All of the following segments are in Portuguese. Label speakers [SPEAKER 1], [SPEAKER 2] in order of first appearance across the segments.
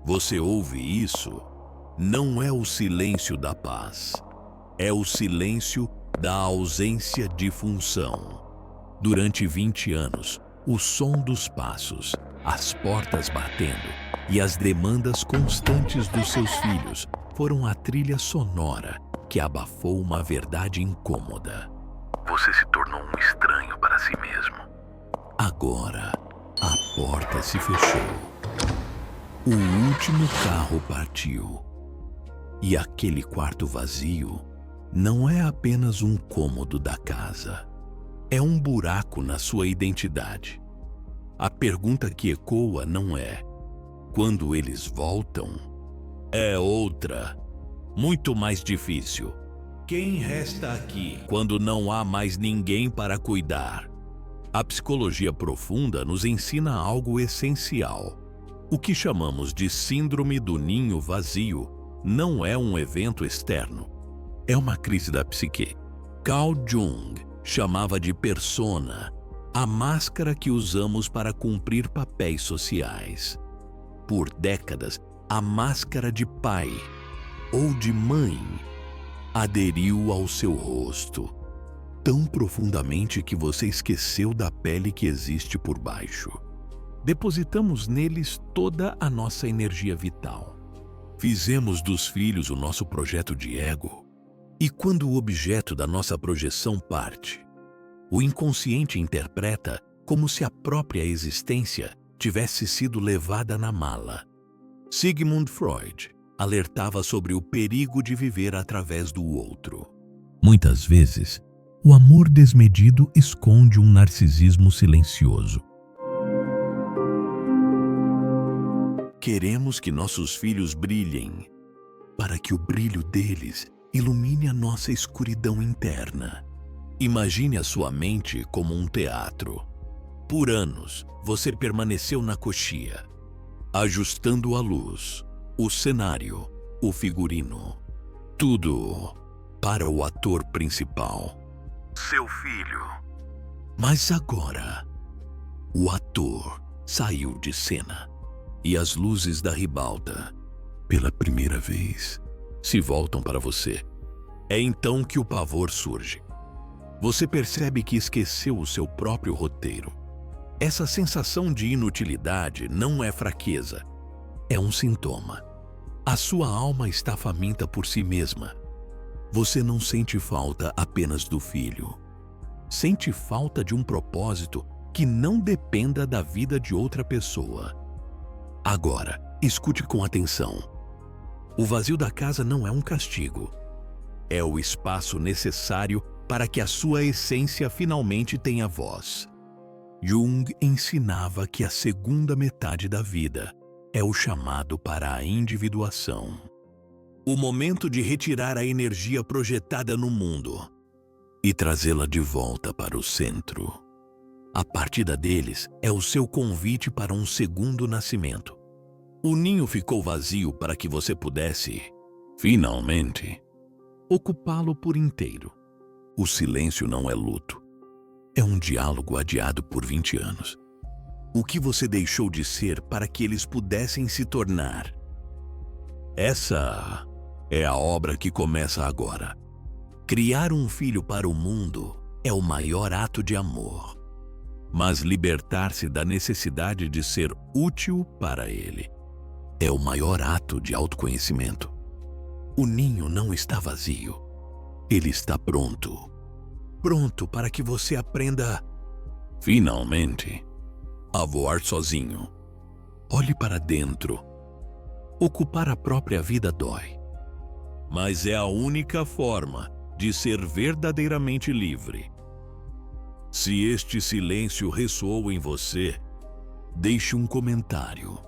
[SPEAKER 1] Você ouve isso? Não é o silêncio da paz. É o silêncio da ausência de função. Durante 20 anos, o som dos passos, as portas batendo e as demandas constantes dos seus filhos foram a trilha sonora que abafou uma verdade incômoda. Você se tornou um estranho para si mesmo. Agora, a porta se fechou. O último carro partiu. E aquele quarto vazio não é apenas um cômodo da casa. É um buraco na sua identidade. A pergunta que ecoa não é quando eles voltam. É outra, muito mais difícil. Quem resta aqui quando não há mais ninguém para cuidar? A psicologia profunda nos ensina algo essencial. O que chamamos de síndrome do ninho vazio não é um evento externo. É uma crise da psique. Carl Jung chamava de persona, a máscara que usamos para cumprir papéis sociais. Por décadas, a máscara de pai ou de mãe aderiu ao seu rosto, tão profundamente que você esqueceu da pele que existe por baixo. Depositamos neles toda a nossa energia vital. Fizemos dos filhos o nosso projeto de ego. E quando o objeto da nossa projeção parte, o inconsciente interpreta como se a própria existência tivesse sido levada na mala. Sigmund Freud alertava sobre o perigo de viver através do outro. Muitas vezes, o amor desmedido esconde um narcisismo silencioso. Queremos que nossos filhos brilhem, para que o brilho deles ilumine a nossa escuridão interna. Imagine a sua mente como um teatro. Por anos, você permaneceu na coxia, ajustando a luz, o cenário, o figurino. Tudo para o ator principal, seu filho. Mas agora, o ator saiu de cena e as luzes da ribalta, pela primeira vez, se voltam para você. É então que o pavor surge. Você percebe que esqueceu o seu próprio roteiro. Essa sensação de inutilidade não é fraqueza, é um sintoma. A sua alma está faminta por si mesma. Você não sente falta apenas do filho. Sente falta de um propósito que não dependa da vida de outra pessoa. Agora, escute com atenção. O vazio da casa não é um castigo. É o espaço necessário para que a sua essência finalmente tenha voz. Jung ensinava que a segunda metade da vida é o chamado para a individuação. O momento de retirar a energia projetada no mundo e trazê-la de volta para o centro. A partida deles é o seu convite para um segundo nascimento. O ninho ficou vazio para que você pudesse, finalmente, ocupá-lo por inteiro. O silêncio não é luto. É um diálogo adiado por 20 anos. O que você deixou de ser para que eles pudessem se tornar? Essa é a obra que começa agora. Criar um filho para o mundo é o maior ato de amor. Mas libertar-se da necessidade de ser útil para ele é o maior ato de autoconhecimento. O ninho não está vazio. Ele está pronto. Pronto para que você aprenda, finalmente, a voar sozinho. Olhe para dentro. Ocupar a própria vida dói. Mas é a única forma de ser verdadeiramente livre. Se este silêncio ressoou em você, deixe um comentário.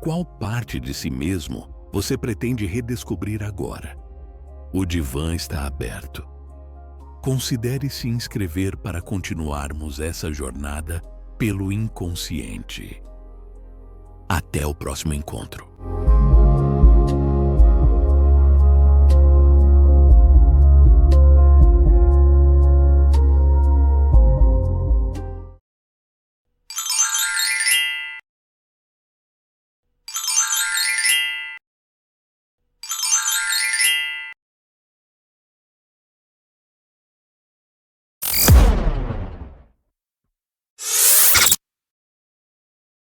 [SPEAKER 1] Qual parte de si mesmo você pretende redescobrir agora? O divã está aberto. Considere se inscrever para continuarmos essa jornada pelo inconsciente. Até o próximo encontro.